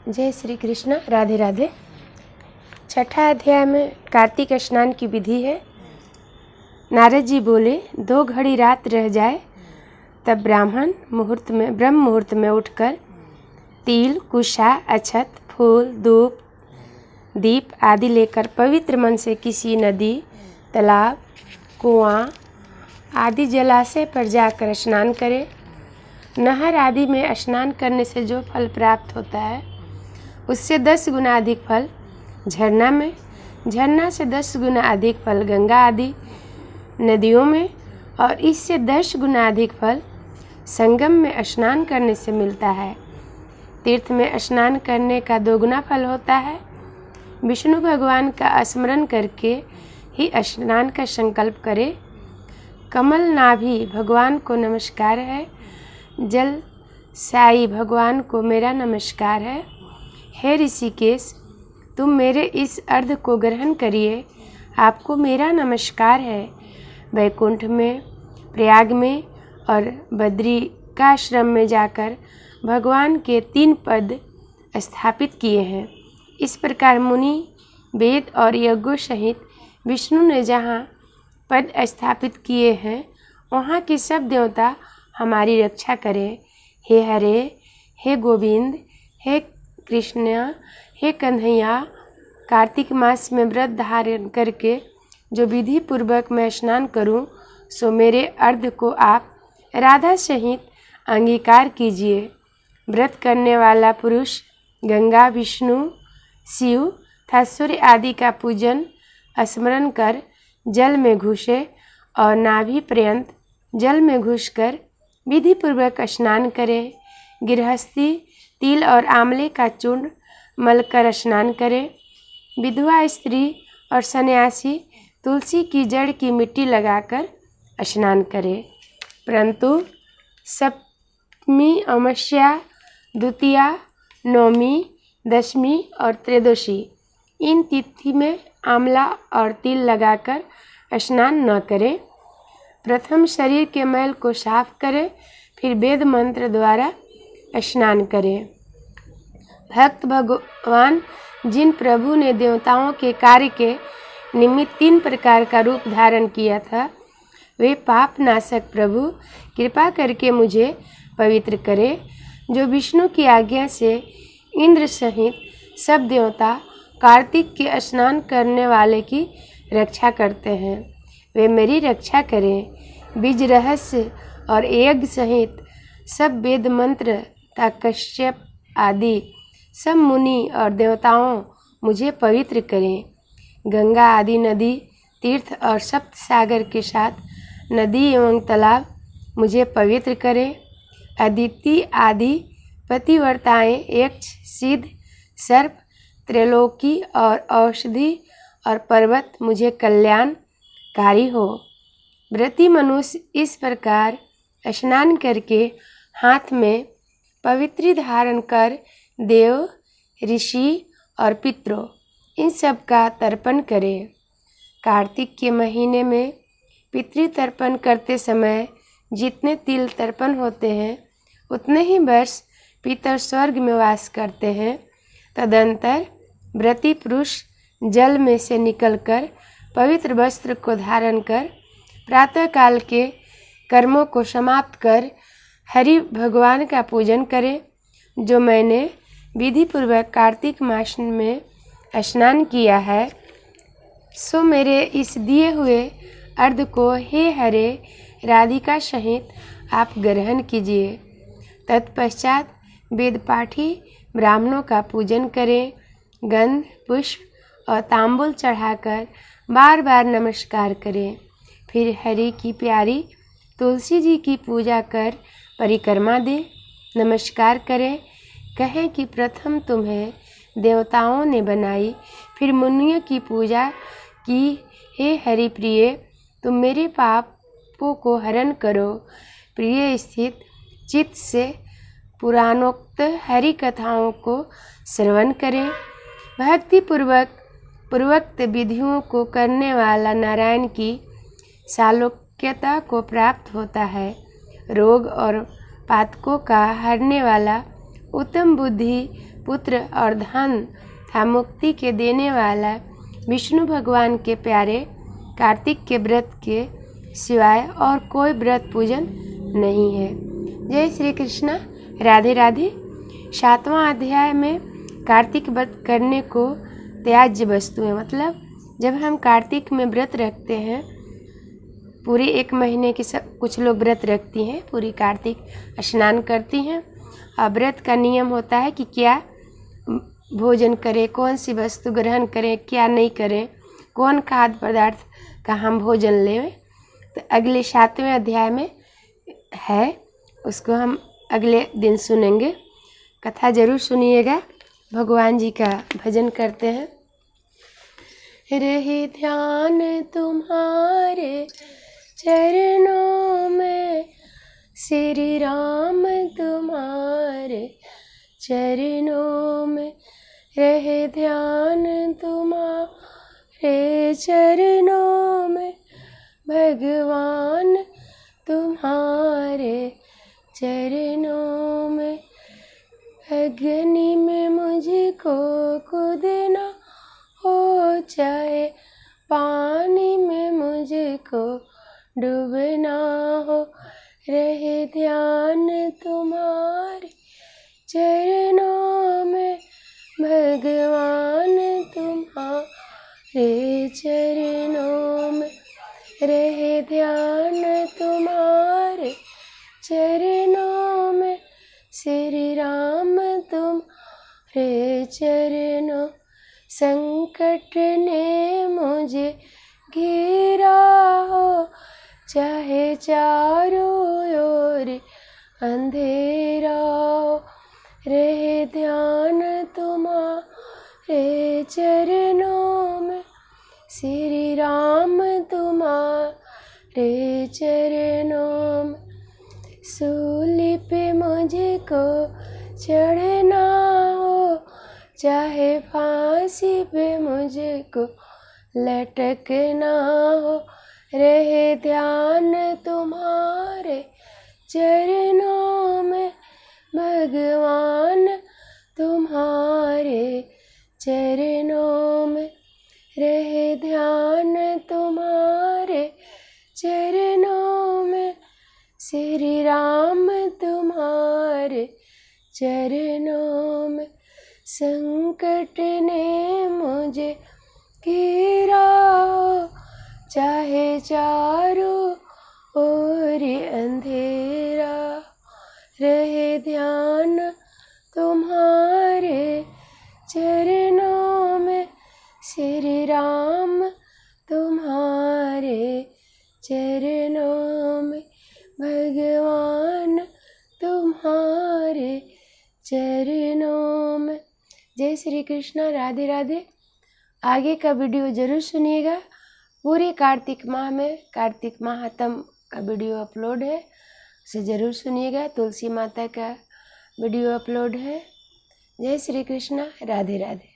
जय श्री कृष्ण। राधे राधे। छठा अध्याय में कार्तिक स्नान की विधि है। नारद जी बोले, 2 घड़ी रात रह जाए तब ब्रह्म मुहूर्त में उठकर तिल, कुशा, अक्षत, फूल, धूप, दीप आदि लेकर पवित्र मन से किसी नदी, तालाब, कुआं आदि जलाशय पर जाकर स्नान करें। नहर आदि में स्नान करने से जो फल प्राप्त होता है उससे 10 गुना अधिक फल झरना से 10 गुना अधिक फल गंगा आदि नदियों में, और इससे 10 गुना अधिक फल संगम में स्नान करने से मिलता है। तीर्थ में स्नान करने का 2 गुना फल होता है। विष्णु भगवान का स्मरण करके ही स्नान का संकल्प करें। कमल नाभि भगवान को नमस्कार है। जल साई भगवान को मेरा नमस्कार है। हे ऋषिकेश, तुम मेरे इस अर्घ को ग्रहण करिए, आपको मेरा नमस्कार है। वैकुंठ में, प्रयाग में और बद्रिकाश्रम में जाकर भगवान के 3 पद स्थापित किए हैं। इस प्रकार मुनि, वेद और यज्ञों सहित विष्णु ने जहाँ पद स्थापित किए हैं वहाँ के सब देवता हमारी रक्षा करें। हे हरे, हे गोविंद, हे कृष्ण, हे कन्हैया, कार्तिक मास में व्रत धारण करके जो विधि पूर्वक मैं स्नान करूं, सो मेरे अर्घ को आप राधा सहित अंगीकार कीजिए। व्रत करने वाला पुरुष गंगा, विष्णु, शिव तथा सूर्य आदि का पूजन स्मरण कर जल में घुसे और नाभि पर्यंत जल में घुसकर विधि पूर्वक स्नान करें। गृहस्थी तिल और आंवले का चूर्ण मलकर स्नान करें। विधवा स्त्री और सन्यासी तुलसी की जड़ की मिट्टी लगाकर स्नान करें। परंतु सप्तमी, अमावस्या, द्वितीया, नवमी, दशमी और त्रयोदशी इन तिथि में आंवला और तिल लगाकर स्नान न करें। प्रथम शरीर के मैल को साफ करें, फिर वेद मंत्र द्वारा स्नान करें। भक्त भगवान जिन प्रभु ने देवताओं के कार्य के निमित्त 3 प्रकार का रूप धारण किया था, वे पाप नाशक प्रभु कृपा करके मुझे पवित्र करें। जो विष्णु की आज्ञा से इंद्र सहित सब देवता कार्तिक के स्नान करने वाले की रक्षा करते हैं, वे मेरी रक्षा करें। बीज रहस्य और यज्ञ सहित सब वेद मंत्र तथा कश्यप आदि सब मुनि और देवताओं मुझे पवित्र करें। गंगा आदि नदी, तीर्थ और सप्त सागर के साथ नदी एवं तालाब मुझे पवित्र करें। अदिति आदि पतिव्रताएं, यक्ष, सिद्ध, सर्प, त्रैलोकी और औषधि और पर्वत मुझे कल्याणकारी हो। व्रती मनुष्य इस प्रकार स्नान करके हाथ में पवित्री धारण कर देव, ऋषि और पितरों इन सब का तर्पण करें। कार्तिक के महीने में पितृ तर्पण करते समय जितने तिल तर्पण होते हैं उतने ही वर्ष पितर स्वर्ग में वास करते हैं। तदंतर व्रती पुरुष जल में से निकलकर पवित्र वस्त्र को धारण कर प्रातःकाल के कर्मों को समाप्त कर हरि भगवान का पूजन करें। जो मैंने विधि पूर्वक कार्तिक मास में स्नान किया है, सो मेरे इस दिए हुए अर्घ को हे हरे राधिका सहित आप ग्रहण कीजिए। तत्पश्चात वेद पाठी ब्राह्मणों का पूजन करें। गंध, पुष्प और तांबूल चढ़ाकर बार बार नमस्कार करें। फिर हरि की प्यारी तुलसी जी की पूजा कर परिक्रमा दें। नमस्कार करें, कहें कि प्रथम तुम्हें देवताओं ने बनाई, फिर मुनियों की पूजा की। हे हरि प्रिय, तुम मेरे पापों को हरण करो। प्रिय स्थित चित्त से पुराणोक्त हरि कथाओं को श्रवण करें। भक्ति पूर्वक विधियों को करने वाला नारायण की सालोक्यता को प्राप्त होता है। रोग और पातकों का हरने वाला उत्तम बुद्धि पुत्र और धन तथा मुक्ति के देने वाला विष्णु भगवान के प्यारे कार्तिक के व्रत के सिवाय और कोई व्रत पूजन नहीं है। जय श्री कृष्ण, राधे राधे। 7वां अध्याय में कार्तिक व्रत करने को त्याज्य वस्तु है, मतलब जब हम कार्तिक में व्रत रखते हैं, पूरे 1 महीने की कुछ लोग व्रत रखती हैं, पूरी कार्तिक स्नान करती हैं। और व्रत का नियम होता है कि क्या भोजन करें, कौन सी वस्तु ग्रहण करें, क्या नहीं करें, कौन खाद्य पदार्थ का हम भोजन लें। तो अगले 7वें अध्याय में है, उसको हम अगले दिन सुनेंगे। कथा जरूर सुनिएगा। भगवान जी का भजन करते हैं। रहे ध्यान तुम्हारे चरणों में, श्री राम तुम्हारे चरणों में, रहे ध्यान तुम्हारे चरणों में, भगवान तुम्हारे चरणों में। अग्नि में मुझको कूदना हो, चाहे पानी में मुझको डूबना हो, रहे ध्यान तुम्हारे चरणों में, भगवान तुम्हारे चरणों में, रहे ध्यान तुम्हारे चरणों में, श्री राम तुम्हारे चरणों। संकट ने मुझे घेरा हो, चाहे चारों ओर अंधेरा हो, रहे ध्यान तुम्हारे चरणों में, श्री राम तुम्हारे चरणों में। सूली पे मुझको चढ़ना हो, चाहे फांसी पे मुझको लटकना हो, रहे ध्यान तुम्हारे चरणों में, भगवान तुम्हारे चरणों में, रहे ध्यान तुम्हारे चरणों में, श्री राम तुम्हारे चरणों में। संकट ने मुझे घेरा हो, चाहे चारों ओर अंधेरा, रहे ध्यान तुम्हारे चरणों में, श्री राम तुम्हारे चरणों में, भगवान तुम्हारे चरणों में। जय श्री कृष्ण, राधे राधे। आगे का वीडियो जरूर सुनिएगा। पूरे कार्तिक माह में कार्तिक महात्म का वीडियो अपलोड है, उसे ज़रूर सुनिएगा। तुलसी माता का वीडियो अपलोड है। जय श्री कृष्ण, राधे राधे।